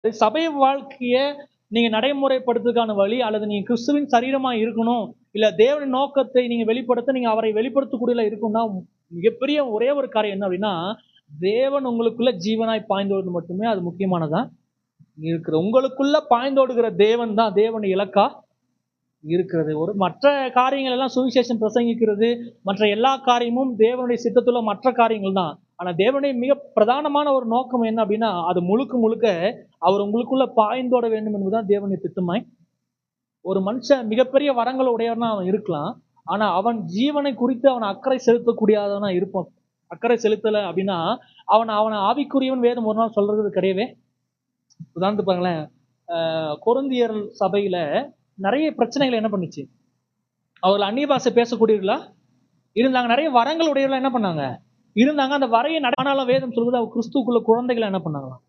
சபை வாழ்க்கைய நீங்க நடைமுறைப்படுத்துறதுக்கான வழி, அல்லது நீங்க கிறிஸ்துவின் சரீரமா இருக்கணும், இல்ல தேவனின் நோக்கத்தை நீங்க வெளிப்படுத்த, நீங்க அவரை வெளிப்படுத்தக்கூடியல இருக்கணும்னா, மிகப்பெரிய ஒரே ஒரு காரியம் என்ன அப்படின்னா, தேவன் உங்களுக்குள்ள ஜீவனாய் பாய்ந்தோடுவது மட்டுமே அது முக்கியமானதா இருக்கிறது. உங்களுக்குள்ள பாய்ந்தோடுகிற தேவன் தான் தேவனுடைய இலக்கா இருக்கிறது. ஒரு மற்ற காரியங்கள் எல்லாம் சுவிசேஷம் பிரசங்கிக்கிறது, மற்ற எல்லா காரியமும் தேவனுடைய சித்தத்துள்ள மற்ற காரியங்கள் தான். ஆனா தேவனுடைய மிக பிரதானமான ஒரு நோக்கம் என்ன அப்படின்னா, அது முழுக்க முழுக்க அவர் உங்களுக்குள்ள பாய்ந்தோட வேண்டும் என்பதுதான் தேவனுடைய திட்டமாய். ஒரு மனுஷன் மிகப்பெரிய வரங்கள் உடையவனா அவன் இருக்கலாம். ஆனா அவன் ஜீவனை குறித்து அவன் அக்கறை செலுத்தக்கூடியவனா இருப்பான். அக்கறை செலுத்தல அப்படின்னா, அவன அவன ஆவிக்குரியவன் வேதம் ஒரு நாள் சொல்றது கிடையவே. உதாரணத்துக்கு பாருங்களேன், கொரிந்தியர் சபையில நெறைய பிரச்சனைகள் என்ன பண்ணுச்சு? அவர்கள் அந்நிய பாஷை பேசக்கூடியவர்களா இருந்தாங்க. நெறைய வரங்கள் உடையவர்களா என்ன பண்ணாங்க? இருந்தாங்க. அந்த வரைய ஆனாலும் வேதம் சொல்லுது, அவர் கிறிஸ்துவுக்குள்ள குழந்தைகள என்ன பண்ணாங்களாம்?